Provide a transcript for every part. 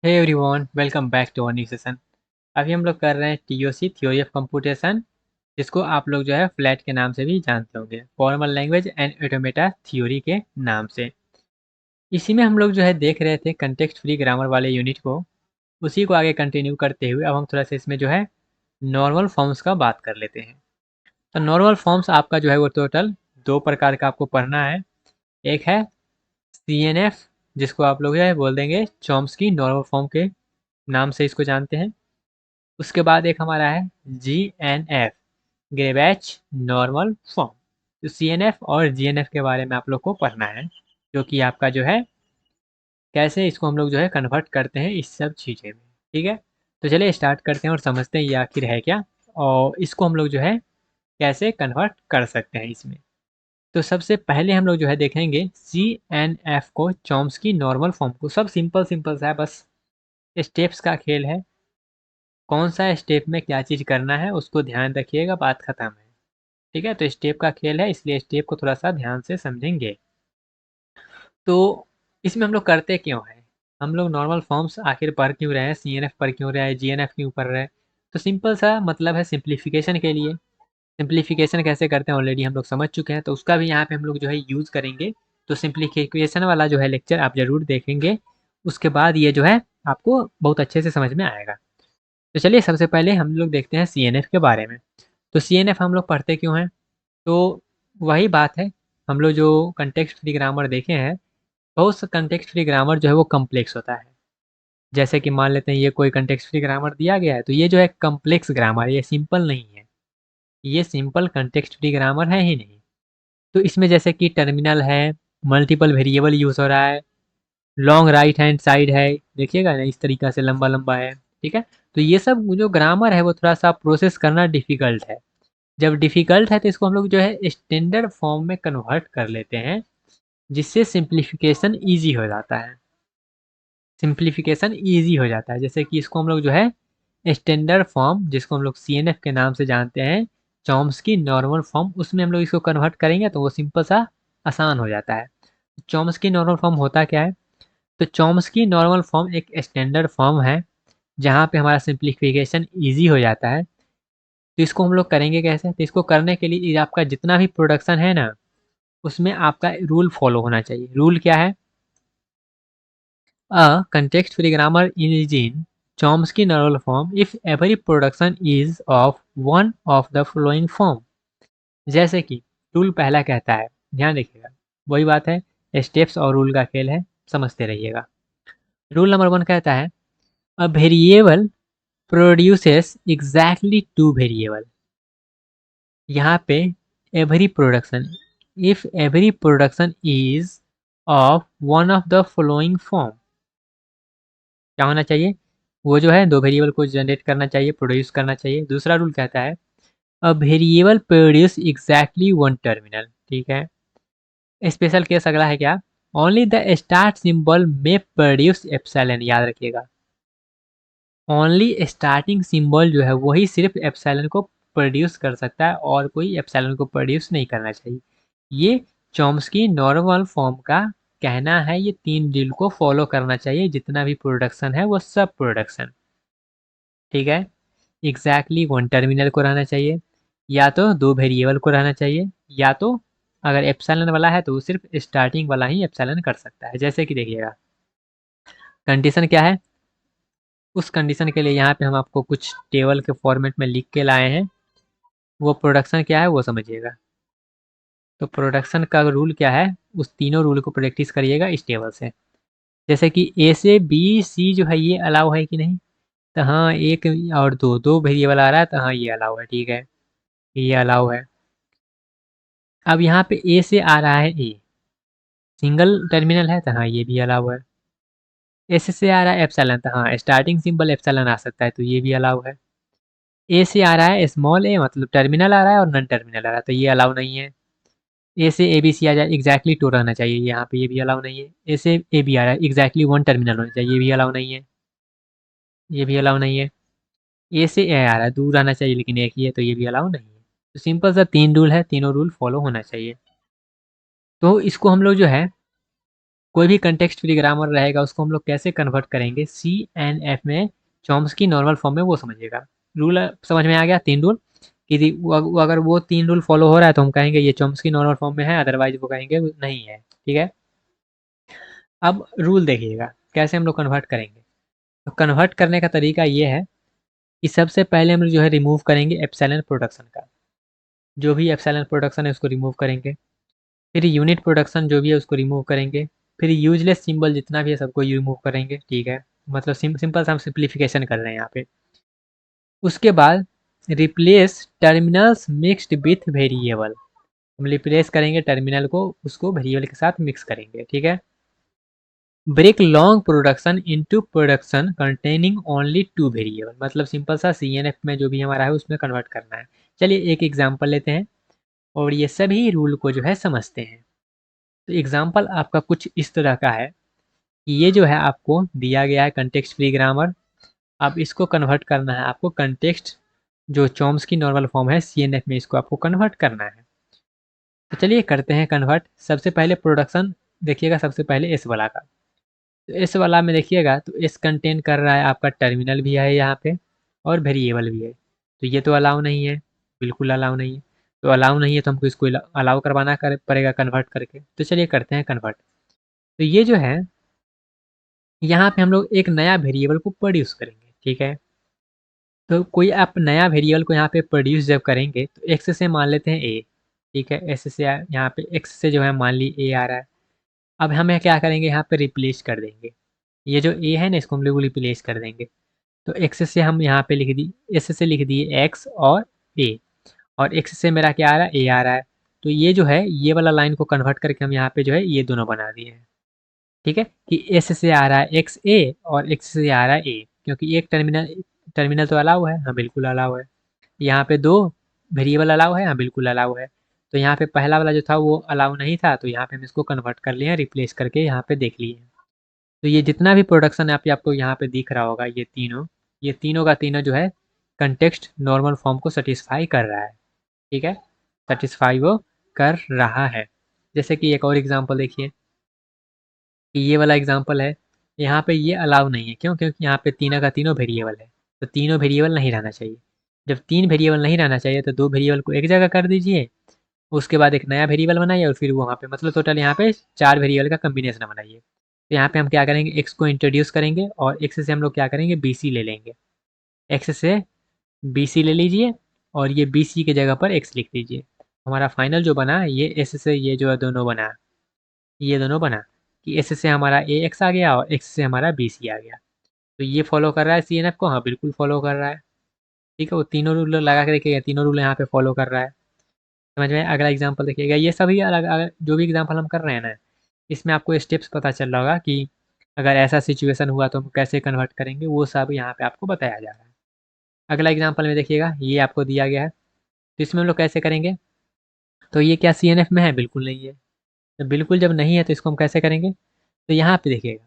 Hey everyone, welcome back to our new session. अभी हम लोग कर रहे हैं टीओसी थ्योरी ऑफ कंप्यूटेशन, जिसको आप लोग जो है फ्लैट के नाम से भी जानते होंगे, formal language and automata theory के नाम से। इसी में हम लोग जो है देख रहे थे कंटेक्स्ट फ्री ग्रामर वाले यूनिट को। उसी को आगे कंटिन्यू करते हुए अब हम थोड़ा सा इसमें जो है नॉर्मल फॉर्म्स का बात कर लेते हैं। तो नॉर्मल फॉर्म्स आपका जो है वो टोटल दो प्रकार का आपको पढ़ना है। एक है CNF, जिसको आप लोग जो है बोल देंगे चॉम्स्की नॉर्मल फॉर्म के नाम से इसको जानते हैं। उसके बाद एक हमारा है GNF, ग्रेबैच नॉर्मल फॉर्म। तो CNF और GNF के बारे में आप लोग को पढ़ना है, जो कि आपका जो है कैसे इसको हम लोग जो है कन्वर्ट करते हैं इस सब चीज़ें में। ठीक है, तो चलिए स्टार्ट करते हैं और समझते हैं ये आखिर है क्या, और इसको हम लोग जो है कैसे कन्वर्ट कर सकते हैं इसमें। तो सबसे पहले हम लोग जो है देखेंगे CNF को, चॉम्स्की नॉर्मल फॉर्म को। सब सिंपल सिंपल सा है, बस स्टेप्स का खेल है। कौन सा स्टेप में क्या चीज़ करना है उसको ध्यान रखिएगा, बात खत्म है। ठीक है, तो स्टेप का खेल है, इसलिए स्टेप को थोड़ा सा ध्यान से समझेंगे। तो इसमें हम लोग करते क्यों हैं, हम लोग नॉर्मल फॉर्म्स आखिर पढ़ क्यों रहे हैं, CNF पढ़ क्यों रहे हैं, GNF क्यों पढ़ रहे हैं। तो सिंपल सा मतलब है सिंप्लीफिकेशन के लिए। सिंप्लीफिकेशन कैसे करते हैं ऑलरेडी हम लोग समझ चुके हैं, तो उसका भी यहाँ पे हम लोग जो है यूज़ करेंगे। तो सिंप्लीफिकेशन वाला जो है लेक्चर आप ज़रूर देखेंगे, उसके बाद ये जो है आपको बहुत अच्छे से समझ में आएगा। तो चलिए सबसे पहले हम लोग देखते हैं CNF के बारे में। तो CNF हम लोग पढ़ते क्यों हैं, तो वही बात है। हम लोग जो कंटेक्स्ट फ्री ग्रामर देखे हैं, बहुत सा कंटेक्स्ट फ्री ग्रामर जो है वो कम्प्लेक्स होता है। जैसे कि मान लेते हैं ये कोई कंटेक्स्ट फ्री ग्रामर दिया गया है, तो ये जो है कम्प्लेक्स ग्रामर, ये सिंपल नहीं है। ये सिंपल कंटेक्स्ट फ्री ग्रामर है ही नहीं। तो इसमें जैसे कि टर्मिनल है, मल्टीपल वेरिएबल यूज़ हो रहा है, लॉन्ग राइट हैंड साइड है, देखिएगा ना इस तरीक़ा से लंबा लंबा है। ठीक है, तो ये सब जो ग्रामर है वो थोड़ा सा प्रोसेस करना डिफ़िकल्ट है। जब डिफ़िकल्ट है तो इसको हम लोग जो है स्टैंडर्ड फॉर्म में कन्वर्ट कर लेते हैं, जिससे सिंप्लीफिकेशन ईजी हो जाता है। सिंप्लीफिकेशन ईजी हो जाता है, जैसे कि इसको हम लोग जो है स्टैंडर्ड फॉर्म, जिसको हम लोग CNF के नाम से जानते हैं, चॉम्स्की नॉर्मल फॉर्म, उसमें हम लोग इसको कन्वर्ट करेंगे तो वो सिंपल सा आसान हो जाता है। चॉम्स्की नॉर्मल फॉर्म होता क्या है, तो चॉम्स्की नॉर्मल फॉर्म एक स्टैंडर्ड फॉर्म है जहाँ पे हमारा सिंप्लीफिकेशन ईजी हो जाता है। तो इसको हम लोग करेंगे कैसे, तो इसको करने के लिए ये आपका जितना भी प्रोडक्शन है ना, उसमें आपका रूल फॉलो होना चाहिए। रूल क्या है, a context-free grammar is in Chomsky normal form if every production is of one of the following form। जैसे कि रूल पहला कहता है, ध्यान रखिएगा, वही बात है, स्टेप्स और रूल का खेल है, समझते रहिएगा। रूल नंबर 1 कहता है a variable produces exactly two variable। यहाँ पे every production, if every production is of one of the following form, क्या होना चाहिए, वो जो है दो वेरिएबल को जनरेट करना चाहिए, प्रोड्यूस करना चाहिए। दूसरा रूल कहता है a variable produce exactly one terminal. ठीक है, स्पेशल केस अगला है क्या, ओनली द स्टार्ट सिंबल में प्रोड्यूस एप्सिलॉन। याद रखिएगा, ओनली स्टार्टिंग सिंबल जो है वही सिर्फ एप्सिलॉन को प्रोड्यूस कर सकता है, और कोई एप्सिलॉन को प्रोड्यूस नहीं करना चाहिए। ये चॉम्स्की नॉर्मल फॉर्म का कहना है, ये 3 रूल को फॉलो करना चाहिए, जितना भी प्रोडक्शन है वो सब प्रोडक्शन। ठीक है, एग्जैक्टली वन टर्मिनल को रहना चाहिए, या तो दो वेरिएबल को रहना चाहिए, या तो अगर एप्सिलॉन वाला है तो वो सिर्फ स्टार्टिंग वाला ही एप्सिलॉन कर सकता है। जैसे कि देखिएगा कंडीशन क्या है, उस कंडीशन के लिए यहाँ पे हम आपको कुछ टेबल के फॉर्मेट में लिख के लाए हैं। वो प्रोडक्शन क्या है वो समझिएगा। तो प्रोडक्शन का रूल क्या है, उस तीनों रूल को प्रैक्टिस करिएगा इस टेबल से। जैसे कि ए से बी सी जो है ये अलाउ है कि नहीं, तो हाँ, एक और दो दो वेरिएबल आ रहा है तो हाँ ये अलाउ है। ठीक है, ये अलाउ है। अब यहाँ पे ए से आ रहा है ए, सिंगल टर्मिनल है तो हाँ ये भी अलाउ है। एस से आ रहा है एप्सिलॉन, तो हाँ स्टार्टिंग सिंबल एप्सिलॉन आ सकता है, तो ये भी अलाउ है। ए से आ रहा है स्मॉल ए, मतलब टर्मिनल आ रहा है और नन टर्मिनल आ रहा है, तो ये अलाउ नहीं है। ए से ए बी सी आ जाए एग्जैक्टली टू रहना चाहिए, यहाँ पे ये भी अलाउ नहीं है। ए से ए बी आ रहा है एग्जैक्टली वन टर्मिनल होना चाहिए, ये भी अलाउ नहीं है। ये भी अलाउ नहीं है। ए से ए आ रहा है दूर रहना चाहिए, लेकिन एक ही है, तो ये भी अलाउ नहीं है। तो सिंपल सा 3 रूल है, तीनों रूल फॉलो होना चाहिए। तो इसको हम लोग जो है कोई भी कंटेक्स्ट फ्री ग्रामर रहेगा उसको हम लोग कैसे कन्वर्ट करेंगे सी एन एफ में चॉम्स्की नॉर्मल फॉर्म में, वो समझिएगा। रूल समझ में आ गया, 3 रूल कि अगर वो 3 रूल फॉलो हो रहा है तो हम कहेंगे ये चॉम्स्की नॉर्मल फॉर्म में है, अदरवाइज वो कहेंगे नहीं है। ठीक है, अब रूल देखिएगा कैसे हम लोग कन्वर्ट करेंगे। तो कन्वर्ट करने का तरीका ये है कि सबसे पहले हम लोग जो है रिमूव करेंगे एप्सिलॉन प्रोडक्शन का, जो भी एप्सिलॉन प्रोडक्शन है उसको रिमूव करेंगे। फिर यूनिट प्रोडक्शन जो भी है उसको रिमूव करेंगे। फिर यूजलेस सिंबल जितना भी है सबको रिमूव करेंगे। ठीक है, मतलब सिंपल सा हम सिंप्लीफिकेशन कर रहे हैं यहाँ पे। उसके बाद replace terminals mixed with variable, हम रिप्लेस करेंगे टर्मिनल को, उसको वेरिएबल के साथ मिक्स करेंगे। ठीक है, break long production into production containing only 2 variable, मतलब सिंपल सा सीएनएफ में जो भी हमारा है उसमें कन्वर्ट करना है। चलिए एक एग्जांपल लेते हैं और ये सभी रूल को जो है समझते हैं। तो एग्जांपल आपका कुछ इस तरह का है कि ये जो है आपको दिया गया है कंटेक्स्ट फ्री ग्रामर, अब इसको कन्वर्ट करना है आपको कंटेक्स्ट जो चॉम्स्की नॉर्मल फॉर्म है सीएनएफ में, इसको आपको कन्वर्ट करना है। तो चलिए करते हैं कन्वर्ट। सबसे पहले प्रोडक्शन देखिएगा, सबसे पहले एस वाला का। तो एस वाला में देखिएगा तो एस कंटेन कर रहा है आपका टर्मिनल भी है यहाँ पे और वेरिएबल भी है। तो ये तो अलाउ नहीं है, बिल्कुल अलाउ नहीं है। तो अलाउ नहीं है तो हमको इसको अलाउ करवाना पड़ेगा कन्वर्ट करके। तो चलिए करते हैं कन्वर्ट। तो ये जो है यहाँ पे हम लोग एक नया वेरिएबल को प्रोड्यूस करेंगे। ठीक है, तो कोई आप नया वेरिएबल को यहाँ पे प्रोड्यूस जब करेंगे तो एक्स से मान लेते हैं ए। ठीक है, एस से यहाँ पे एक्स से जो है मान ली ए आ रहा है। अब हमें क्या करेंगे यहाँ पे रिप्लेस कर देंगे, ये जो ए है ना इसको हम लोग रिप्लेस कर देंगे। तो एक्स से हम यहाँ पे लिख दी, एस से लिख दिए एक्स और ए, और एक्स से मेरा क्या आ रहा है ए आ रहा है। तो ये जो है ये वाला लाइन को कन्वर्ट करके हम यहाँ पे जो है ये दोनों बना दिए हैं। ठीक है, कि एस से आ रहा है एक्स ए और एक्स से आ रहा है ए, क्योंकि एक टर्मिनल टर्मिनल तो अलाउ है, हाँ बिल्कुल अलाउ है। यहाँ पे 2 वेरिएबल अलाउ है, हाँ बिल्कुल अलाउ है। तो यहाँ पे पहला वाला जो था वो अलाउ नहीं था, तो यहाँ पे हम इसको कन्वर्ट कर लिए हैं, रिप्लेस करके यहाँ पे देख लिए हैं। तो ये जितना भी प्रोडक्शन आपको यहाँ पे दिख रहा होगा, ये तीनों का तीनों जो है कंटेक्स्ट नॉर्मल फॉर्म को सेटिस्फाई कर रहा है। ठीक है, सेटिस्फाई वो कर रहा है। जैसे कि एक और एग्जांपल देखिए कि ये वाला एग्जांपल है, यहाँ पे ये अलाउ नहीं है, क्यों? क्योंकि यहाँ पे तीनों का तीनों वेरिएबल है, तो तीनों वेरिएबल नहीं रहना चाहिए। जब 3 वेरिएबल नहीं रहना चाहिए तो 2 वेरिएबल को एक जगह कर दीजिए, उसके बाद एक नया वेरिएबल बनाइए और फिर वहाँ पे मतलब टोटल यहाँ पे 4 वेरिएबल का कॉम्बिनेशन बनाइए। तो यहाँ पे हम क्या करेंगे, एक्स को इंट्रोड्यूस करेंगे और एक्स से हम लोग क्या करेंगे बी सी ले लेंगे। एक्स से बी सी ले लीजिए और ये बी सी की जगह पर एक्स लिख दीजिए। हमारा फाइनल जो बना ये एस से ये जो है दोनों बना, ये दोनों बना कि एस से हमारा ए एक्स आ गया और एक्स से हमारा बी सी आ गया। तो ये फॉलो कर रहा है सी एन एफ को, हाँ बिल्कुल फॉलो कर रहा है। ठीक है, वो तीनों रूल लगा के देखिएगा, तीनों रूल यहाँ पे फॉलो कर रहा है। समझ में? अगला एग्जांपल देखिएगा, ये सभी अलग अलग जो भी एग्जांपल हम कर रहे हैं ना, इसमें आपको स्टेप्स पता चल रहा होगा कि अगर ऐसा सिचुएशन हुआ तो हम कैसे कन्वर्ट करेंगे, वो सब यहाँ पे आपको बताया जा रहा है। अगला एग्जांपल में देखिएगा ये आपको दिया गया है, तो इसमें हम लोग कैसे करेंगे। तो ये क्या सी एन एफ में है? बिल्कुल नहीं है। तो बिल्कुल जब नहीं है तो इसको हम कैसे करेंगे, तो यहाँ पे देखिएगा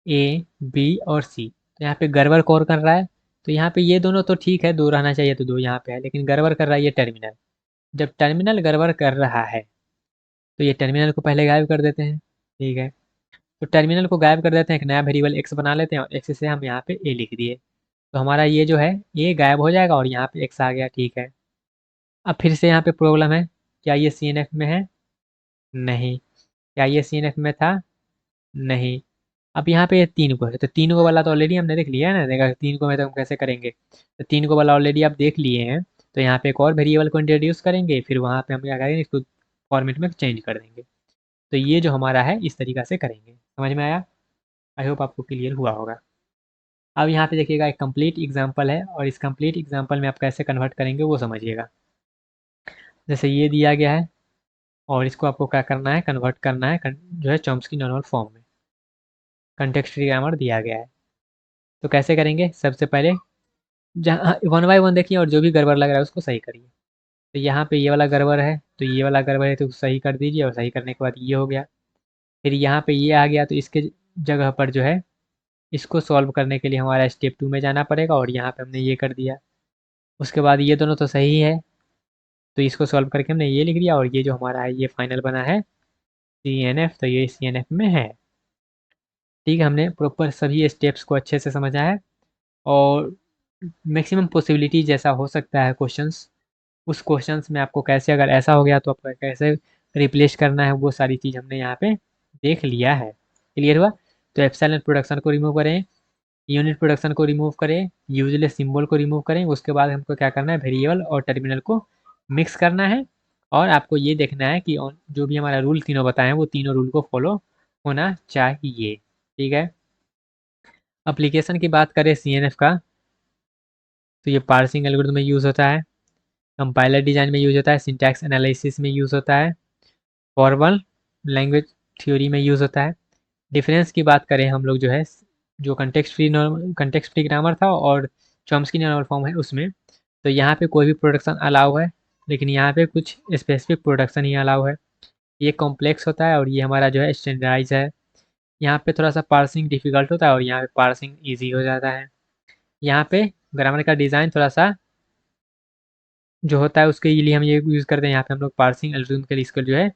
ए बी और सी, तो यहाँ पे गड़बड़ कौन कर रहा है, तो यहाँ पे ये दोनों तो ठीक है, 2 रहना चाहिए तो 2 यहाँ पे है, लेकिन गड़बड़ कर रहा है ये टर्मिनल। जब टर्मिनल गड़बड़ कर रहा है तो ये टर्मिनल को पहले गायब कर देते हैं। ठीक है, तो टर्मिनल को गायब कर देते हैं, एक नया वेरिएबल एक्स बना लेते हैं और एक्स से हम यहाँ पे ए लिख दिए। तो हमारा ये जो है ए गायब हो जाएगा और यहाँ पे एक्स आ गया। ठीक है, अब फिर से यहाँ पे प्रॉब्लम है, क्या ये सी एन एफ में है? नहीं। क्या ये सी एन एफ में था? नहीं। अब यहाँ पे 3 को है, तो 3 को वाला तो ऑलरेडी हमने देख लिया है ना, देखा 3 को में तो हम कैसे करेंगे। तो 3 को वाला ऑलरेडी आप देख लिए हैं, तो यहाँ पे एक और वेरिएबल को इंट्रोड्यूस करेंगे, फिर वहाँ पे हम क्या करेंगे इसको फॉर्मेट में चेंज कर देंगे। तो ये जो हमारा है इस तरीका से करेंगे। समझ में आया? आई होप आपको क्लियर हुआ होगा। अब यहाँ पे देखिएगा एक कंप्लीट एग्जांपल है और इस कंप्लीट एग्जांपल में आप कैसे कन्वर्ट करेंगे वो समझिएगा। जैसे ये दिया गया है और इसको आपको क्या करना है, कन्वर्ट करना है जो है चॉम्स्की नॉर्मल फॉर्म में, कंटेक्स्ट फ्री ग्रामर दिया गया है। तो कैसे करेंगे, सबसे पहले जहाँ 1 बाय 1 देखिए और जो भी गड़बड़ लग रहा है उसको सही करिए। तो यहाँ पे ये वाला गड़बड़ है, तो ये वाला गड़बड़ है तो सही कर दीजिए, और सही करने के बाद ये हो गया। फिर यहाँ पे ये आ गया, तो इसके जगह पर जो है इसको सॉल्व करने के लिए हमारा स्टेप 2 में जाना पड़ेगा और यहाँ पे हमने ये कर दिया। उसके बाद ये दोनों तो सही है, तो इसको सॉल्व करके हमने ये लिख दिया और ये जो हमारा है ये फाइनल बना है CNF, तो ये CNF में है। ठीक है, हमने प्रॉपर सभी स्टेप्स को अच्छे से समझा है, और मैक्सिमम पॉसिबिलिटी जैसा हो सकता है क्वेश्चंस, उस क्वेश्चंस में आपको कैसे, अगर ऐसा हो गया तो आपको कैसे रिप्लेस करना है, वो सारी चीज़ हमने यहाँ पे देख लिया है। क्लियर हुआ? तो एप्सिलॉन प्रोडक्शन को रिमूव करें, यूनिट प्रोडक्शन को रिमूव करें, यूजलेस सिंबल को रिमूव करें, उसके बाद हमको क्या करना है, वेरिएबल और टर्मिनल को मिक्स करना है, और आपको ये देखना है कि जो भी हमारा रूल तीनों बताए हैं वो तीनों रूल को फॉलो होना चाहिए। ठीक है, एप्लीकेशन की बात करें CNF का, तो ये पार्सिंग एल्गोरिथम में यूज़ होता है, कंपाइलर डिजाइन में यूज होता है, सिंटैक्स एनालिसिस में यूज़ होता है, फॉर्मल लैंग्वेज थ्योरी में यूज़ होता है। डिफरेंस की बात करें हम लोग जो है, जो कंटेक्स्ट फ्री ग्रामर था और चॉम्स्की नॉर्मल फॉर्म है उसमें, तो यहाँ पे कोई भी प्रोडक्शन अलाउ है, लेकिन यहाँ पे कुछ स्पेसिफिक प्रोडक्शन ही अलाउ है। ये कॉम्प्लेक्स होता है और ये हमारा जो है स्टैंडर्डाइज है। यहाँ पे थोड़ा सा पार्सिंग डिफिकल्ट होता है और यहाँ पे पार्सिंग ईजी हो जाता है। यहाँ पे ग्रामर का डिज़ाइन थोड़ा सा जो होता है उसके लिए हम ये यूज़ करते हैं, यहाँ पे हम लोग पार्सिंग एल्गोरिथम के लिए इसको जो है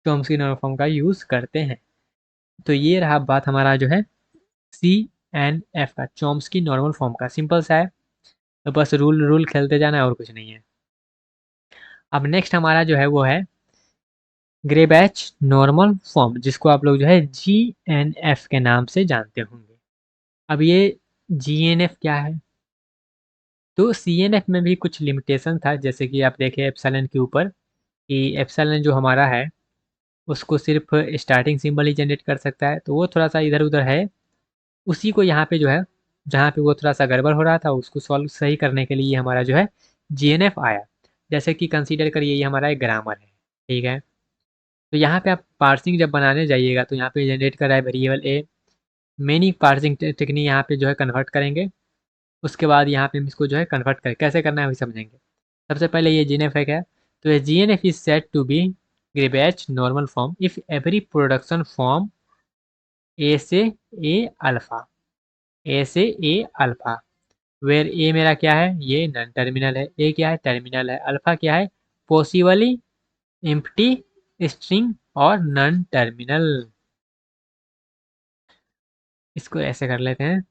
चॉम्स्की नॉर्मल फॉर्म का यूज़ करते हैं। तो ये रहा बात हमारा जो है CNF का, चॉम्स्की नॉर्मल फॉर्म का, सिंपल सा है, तो बस रूल रूल खेलते जाना है और कुछ नहीं है। अब नेक्स्ट हमारा जो है वो है ग्रेबैच नॉर्मल फॉर्म, जिसको आप लोग जो है GNF के नाम से जानते होंगे। अब ये GNF क्या है? तो CNF में भी कुछ लिमिटेशन था, जैसे कि आप देखें एप्सिलॉन के ऊपर, कि एप्सिलॉन जो हमारा है उसको सिर्फ स्टार्टिंग सिंबल ही जनरेट कर सकता है, तो वो थोड़ा सा इधर उधर है। उसी को यहाँ पे जो है, जहाँ पे वो थोड़ा सा गड़बड़ हो रहा था उसको सॉल्व सही करने के लिए हमारा जो है GNF आया। जैसे कि कंसीडर करिए ये हमारा एक ग्रामर है, ठीक है, तो यहाँ पे आप पार्सिंग जब बनाने जाइएगा तो यहाँ पे जनरेट कर रहा है वेरिएबल ए, मेनी पार्सिंग टेक्निक यहाँ पे जो है कन्वर्ट करेंगे। उसके बाद यहाँ पे हम इसको जो है कन्वर्ट करें, कैसे करना है अभी समझेंगे। सबसे पहले ये GNF है, तो ये GNF is set to be Greibach normal form if every production form A से ए अल्फा, ए से ए अल्फा, वेयर ए मेरा क्या है, ये नन टर्मिनल है, ए क्या है, टर्मिनल है, अल्फा क्या है, पॉसिबली एम्प्टी स्ट्रिंग और नन टर्मिनल। इसको ऐसे कर लेते हैं,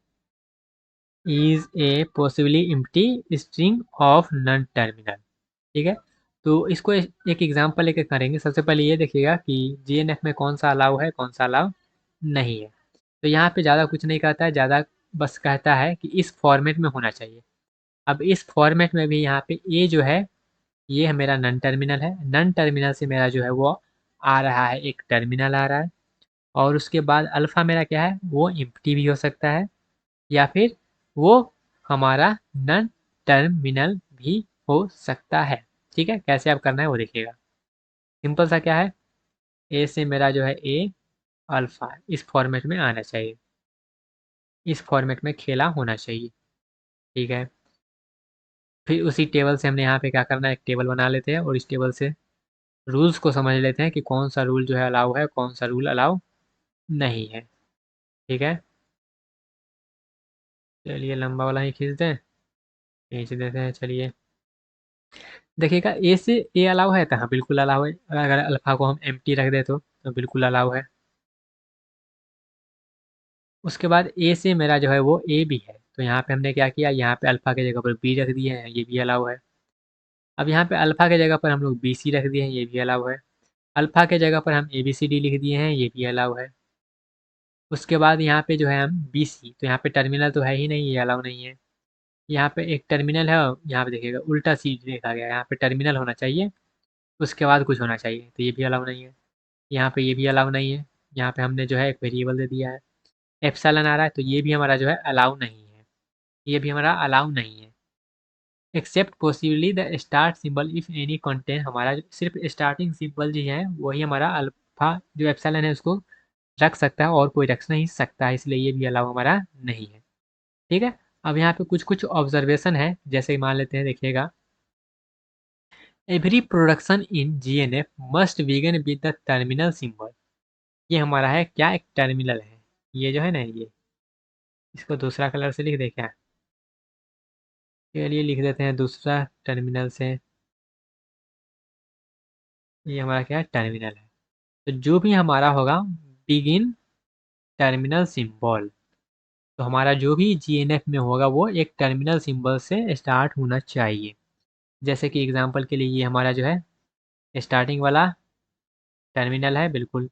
is a possibly empty string of non terminal. ठीक है, तो इसको एक एग्जांपल लेके करेंगे। सबसे पहले ये देखिएगा कि GNF में कौन सा अलाउ है, कौन सा अलाउ नहीं है। तो यहाँ पे ज़्यादा कुछ नहीं कहता है, ज़्यादा बस कहता है कि इस फॉर्मेट में होना चाहिए। अब इस फॉर्मेट में भी यहाँ पे ए जो है, ये है मेरा नन टर्मिनल है, नन टर्मिनल से मेरा जो है वो आ रहा है एक टर्मिनल आ रहा है, और उसके बाद अल्फ़ा मेरा क्या है, वो एम्प्टी भी हो सकता है, या फिर वो हमारा नन टर्मिनल भी हो सकता है। ठीक है, कैसे आप करना है वो देखिएगा। सिंपल सा क्या है, ए से मेरा जो है ए अल्फ़ा इस फॉर्मेट में आना चाहिए, इस फॉर्मेट में खेला होना चाहिए। ठीक है, फिर उसी टेबल से हमने यहाँ पे क्या करना है, एक टेबल बना लेते हैं और इस टेबल से रूल्स को समझ लेते हैं कि कौन सा रूल जो है अलाउ है, कौन सा रूल अलाउ नहीं है। ठीक है, चलिए लंबा वाला ही खींच दें, खींच देते हैं, चलिए देखिएगा, ए से ए अलाउ है तो हाँ बिल्कुल अलाउ है, अगर अल्फा को हम एम्प्टी रख दे तो बिल्कुल अलाउ है। उसके बाद ए से मेरा जो है वो ए भी है, तो यहाँ पे हमने क्या किया, यहाँ पे अल्फा की जगह पर बी रख दिए हैं, ये भी अलाउ है। अब यहाँ पे अल्फा की जगह पर हम लोग बी सी रख दिए हैं, ये भी अलाउ है। अल्फा के जगह पर हम ए बी सी डी लिख दिए हैं, ये भी अलाउ है। उसके बाद यहाँ पे जो है हम बी सी, तो यहाँ पे टर्मिनल तो है ही नहीं, ये अलाउ नहीं है। यहाँ पे एक टर्मिनल है, यहाँ पे देखिएगा उल्टा सी देखा गया, यहाँ पे टर्मिनल होना चाहिए, उसके बाद कुछ होना चाहिए, तो ये भी अलाउ नहीं है। यहाँ पे ये भी अलाउ नहीं है, यहाँ पे हमने जो है एक वेरिएबल दे दिया है, एप्सिलॉन आ रहा है, तो ये भी हमारा जो है अलाउ नहीं है, ये भी हमारा अलाउ नहीं है। Except possibly the start symbol if any content, हमारा सिर्फ स्टार्टिंग सिंबल जो है वही हमारा अल्फा जो एप्सिलॉन है उसको रख सकता है, और कोई रख नहीं सकता है, इसलिए ये भी अलाउ हमारा नहीं है। ठीक है, अब यहाँ पे कुछ कुछ ऑब्जर्वेशन है, जैसे मान लेते हैं, देखिएगा, every production in GNF must begin with the terminal symbol. ये हमारा है क्या, एक टर्मिनल है, ये जो है ना, ये इसको दूसरा कलर से लिख दे क्या, चलिए लिख देते हैं दूसरा टर्मिनल से, ये हमारा क्या है, टर्मिनल है। तो जो भी हमारा होगा बिगिन टर्मिनल सिंबल, तो हमारा जो भी जीएनएफ में होगा वो एक टर्मिनल सिंबल से स्टार्ट होना चाहिए। जैसे कि एग्जांपल के लिए ये हमारा जो है स्टार्टिंग वाला टर्मिनल है, बिल्कुल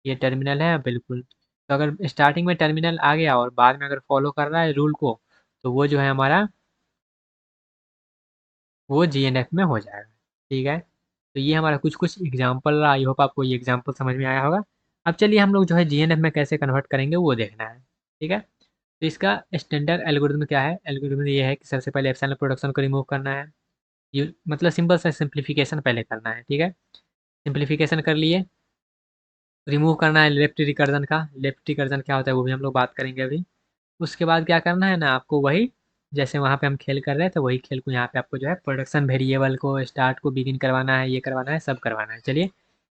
ये टर्मिनल है बिल्कुल। तो अगर स्टार्टिंग में टर्मिनल आ गया और बाद में अगर फॉलो कर रहा है रूल को, तो वो जो है हमारा वो जीएनएफ में हो जाएगा। ठीक है, तो ये हमारा कुछ कुछ एग्जाम्पल रहा। आई होप आपको ये एग्जाम्पल समझ में आया होगा। अब चलिए हम लोग जो है जीएनएफ में कैसे कन्वर्ट करेंगे वो देखना है। ठीक है, तो इसका स्टैंडर्ड एल्गोरिथम क्या है? एल्गोरिथम ये है कि सबसे पहले एप्सिलॉन प्रोडक्शन को रिमूव करना है। ये मतलब सिंपल सा सिंप्लीफिकेशन पहले करना है। ठीक है, सिंप्लीफिकेशन कर लिए, रिमूव करना है लेफ्ट रिकर्जन का। लेफ्ट रिकर्जन क्या होता है वो भी हम लोग बात करेंगे अभी। उसके बाद क्या करना है ना आपको, वही जैसे वहाँ पे हम खेल कर रहे थे वही खेल को यहाँ पे आपको जो है प्रोडक्शन वेरिएबल को स्टार्ट को बिगिन करवाना है, ये करवाना है, सब करवाना है। चलिए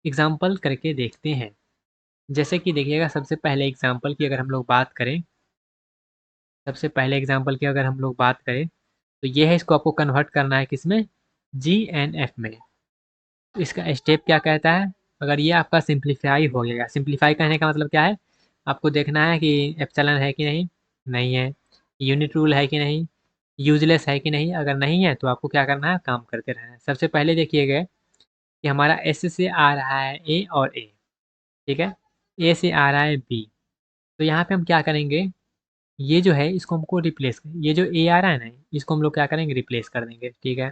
एग्जाम्पल करके देखते हैं। जैसे कि देखिएगा, सबसे पहले एग्जाम्पल की अगर हम लोग बात करें, सबसे पहले एग्जाम्पल की अगर हम लोग बात करें, तो ये है, इसको आपको कन्वर्ट करना है किसमें? जी एन एफ में। तो इसका स्टेप क्या कहता है? अगर ये आपका सिंप्लीफाई हो गया, सिंप्लीफाई कहने का मतलब क्या है? आपको देखना है कि एप्सिलॉन है कि नहीं, नहीं है, यूनिट रूल है कि नहीं, यूजलेस है कि नहीं। अगर नहीं है तो आपको क्या करना है? काम करते रहना है। सबसे पहले देखिएगा कि हमारा एस से आ रहा है ए और ए, ठीक है, ए से आ रहा है बी। तो यहाँ पे हम क्या करेंगे, ये जो है इसको हमको रिप्लेस, ये जो ए आ रहा है ना इसको हम लोग क्या करेंगे? रिप्लेस कर देंगे। ठीक है,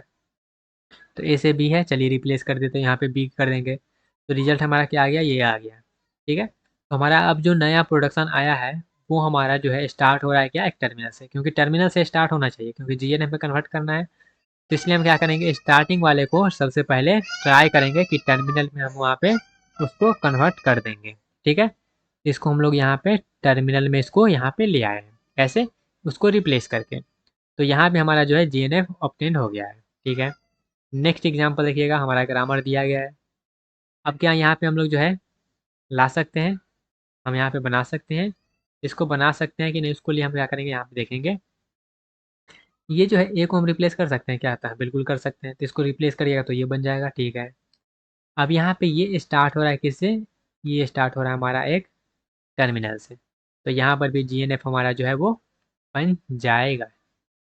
तो ए से बी है, चलिए रिप्लेस कर देते हैं, यहाँ पे बी कर देंगे। तो रिजल्ट हमारा क्या आ गया? ये आ गया। ठीक है, तो हमारा अब जो नया प्रोडक्शन आया है वो हमारा जो है स्टार्ट हो रहा है क्या? एक टर्मिनल से, क्योंकि टर्मिनल से स्टार्ट होना चाहिए, क्योंकि जीएनएफ में कन्वर्ट करना है। तो इसलिए हम क्या करेंगे, स्टार्टिंग वाले को सबसे पहले ट्राई करेंगे कि टर्मिनल में हम वहाँ पे उसको कन्वर्ट कर देंगे। ठीक है, इसको हम लोग यहाँ पे टर्मिनल में इसको यहाँ पे ले आए हैं, कैसे? उसको रिप्लेस करके। तो यहाँ पे हमारा जो है जीएनएफ ऑब्टेन हो गया है। ठीक है, नेक्स्ट एग्जाम्पल देखिएगा, हमारा ग्रामर दिया गया है। अब क्या यहाँ पे हम लोग जो है ला सकते हैं, हम यहाँ पे बना सकते हैं, इसको बना सकते हैं कि नहीं, उसको लिए हम क्या करेंगे, यहाँ पे देखेंगे। ये जो है ए को हम रिप्लेस कर सकते हैं, क्या आता है? बिल्कुल कर सकते हैं। तो इसको रिप्लेस करिएगा तो ये बन जाएगा। ठीक है, अब यहाँ पे ये स्टार्ट हो रहा है किससे? ये स्टार्ट हो रहा है हमारा एक टर्मिनल से। तो यहाँ पर भी जीएनएफ हमारा जो है वो बन जाएगा।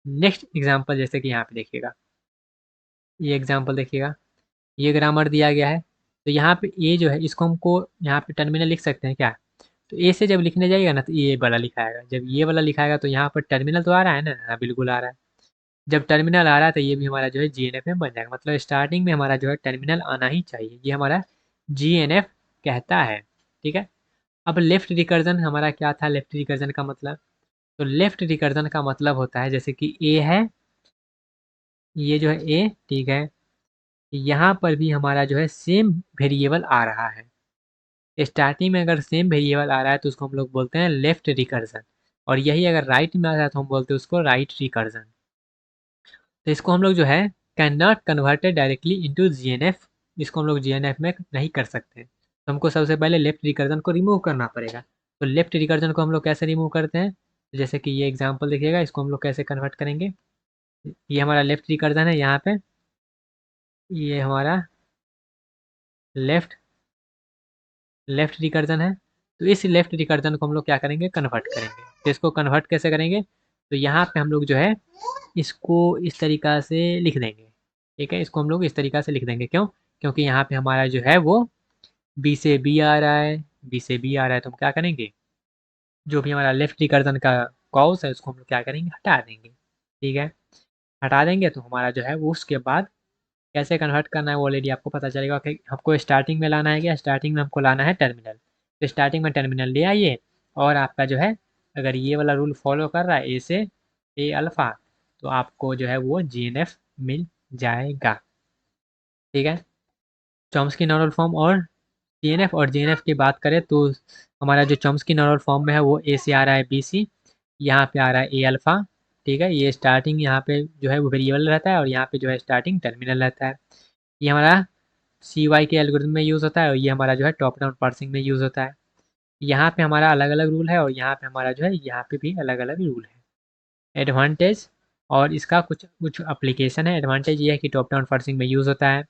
नेक्स्ट एग्जाम्पल जैसे कि यहाँ पे देखिएगा, ये एग्जाम्पल देखिएगा, ये ग्रामर दिया गया है। तो यहाँ पे ए जो है इसको हमको यहाँ पे टर्मिनल लिख सकते हैं क्या? तो ए से जब लिखने जाइएगा ना तो ये वाला लिखाएगा, जब ये वाला लिखाएगा तो यहाँ पर टर्मिनल तो आ रहा है ना? हाँ, बिल्कुल आ रहा है। जब टर्मिनल आ रहा है तो ये भी हमारा जो है जीएनएफ में बन जाएगा। मतलब स्टार्टिंग में हमारा जो है टर्मिनल आना ही चाहिए, ये हमारा जीएनएफ कहता है। ठीक है, अब लेफ्ट रिकर्जन हमारा क्या था? लेफ्ट रिकर्जन का मतलब, तो लेफ्ट रिकर्जन का मतलब होता है जैसे कि ए है, ये जो है ए, ठीक है, यहाँ पर भी हमारा जो है सेम वेरिएबल आ रहा है। स्टार्टिंग में अगर सेम वेरिएबल आ रहा है तो उसको हम लोग बोलते हैं लेफ्ट रिकर्जन, और यही अगर राइट में आ रहा है तो हम बोलते हैं उसको राइट रिकर्जन। तो इसको हम लोग जो है can not converted directly into GNF, इसको हम लोग जीएनएफ में नहीं कर सकते। तो हमको सबसे पहले लेफ्ट रिकर्जन को रिमूव करना पड़ेगा। तो लेफ्ट रिकर्जन को हम लोग कैसे रिमूव करते हैं? तो जैसे कि ये एग्जांपल देखिएगा, इसको हम लोग कैसे कन्वर्ट करेंगे। ये हमारा लेफ्ट रिकर्जन है, यहाँ पे ये हमारा लेफ्ट लेफ्ट रिकर्जन है। तो इस लेफ्ट रिकर्जन को हम लोग क्या करेंगे? कन्वर्ट करेंगे। तो इसको कन्वर्ट कैसे करेंगे? तो यहाँ पे हम लोग जो है इसको इस तरीका से लिख देंगे। ठीक है, इसको हम लोग इस तरीका से लिख देंगे, क्यों? क्योंकि यहाँ पे हमारा जो है वो बी से बी आ रहा है, बी से बी आ रहा है, तो हम क्या करेंगे, जो भी हमारा लेफ्ट रिकर्जन का कॉज है उसको हम लोग क्या करेंगे? हटा देंगे। ठीक है, हटा देंगे तो हमारा जो है वो उसके बाद कैसे कन्वर्ट करना है वो ऑलरेडी आपको पता चलेगा कि हमको स्टार्टिंग में लाना है क्या? स्टार्टिंग में हमको लाना है टर्मिनल। तो स्टार्टिंग में टर्मिनल ले आइए, और आपका जो है अगर ये वाला रूल फॉलो कर रहा है ए से ए अल्फ़ा, तो आपको जो है वो जीएनएफ मिल जाएगा। ठीक है, चॉम्स्की नॉर्मल फॉर्म और जीएनएफ, और जीएनएफ की बात करें तो हमारा जो चॉम्स्की नॉर्मल फॉर्म में है वो ए से आ रहा है बी सी, यहाँ पे आ रहा है ए अल्फ़ा। ठीक है, ये स्टार्टिंग यहाँ पे जो है वो वेरिएबल रहता है, और यहाँ पे जो है स्टार्टिंग टर्मिनल रहता है। ये हमारा सी वाई के एल्गोरिथम में यूज़ होता है, और ये हमारा जो है टॉप डाउन पार्सिंग में यूज़ होता है। यहाँ पे हमारा अलग अलग रूल है, और यहाँ पे हमारा जो है यहाँ पे भी अलग अलग रूल है। एडवांटेज और इसका कुछ कुछ अप्लीकेशन है। एडवांटेज ये है कि टॉप डाउन पार्सिंग में यूज़ होता है।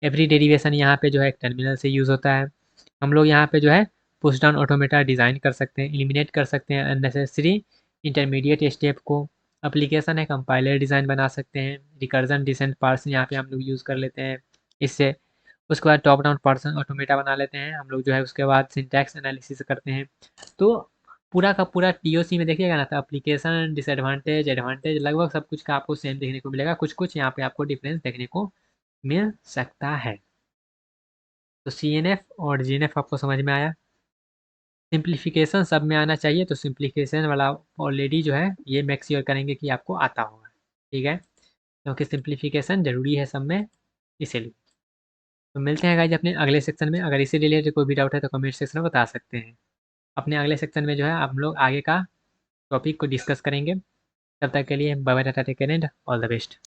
एवरी डेरिवेशन यहाँ पे जो है एक टर्मिनल से यूज़ होता है। हम लोग यहाँ पे जो है पुश डाउन ऑटोमेटा डिज़ाइन कर सकते हैं, एलिमिनेट कर सकते हैं अननेसेसरी इंटरमीडिएट स्टेप को। एप्लीकेशन है कंपाइलर डिज़ाइन बना सकते हैं, रिकर्जन डिसेंट पार्स यहाँ पे हम लोग यूज़ कर लेते हैं इससे। उसके बाद टॉप डाउन पर्सन ऑटोमेटा बना लेते हैं हम लोग जो है। उसके बाद सिंटैक्स एनालिसिस करते हैं। तो पूरा का पूरा टीओसी में देखिएगा ना, तो एप्लीकेशन डिसएडवांटेज एडवांटेज लगभग सब कुछ का आपको सेम देखने को मिलेगा। कुछ कुछ यहाँ पे आपको डिफरेंस देखने को मिल सकता है। तो सीएनएफ और जीएनएफ आपको समझ में आया। सिंप्लीफिकेशन सब में आना चाहिए, तो सिंप्लीफिकेशन वाला ऑलरेडी जो है ये मेक श्योर करेंगे कि आपको आता होगा, ठीक है, क्योंकि सिंप्लीफिकेशन ज़रूरी है सब में, इसीलिए। तो मिलते हैं गाइज अपने अगले सेक्शन में। अगर इसी रिलेटेड कोई भी डाउट है तो कमेंट सेक्शन में बता सकते हैं। अपने अगले सेक्शन में जो है हम लोग आगे का टॉपिक को डिस्कस करेंगे। तब तक के लिए bye bye, tata, take care and all the best.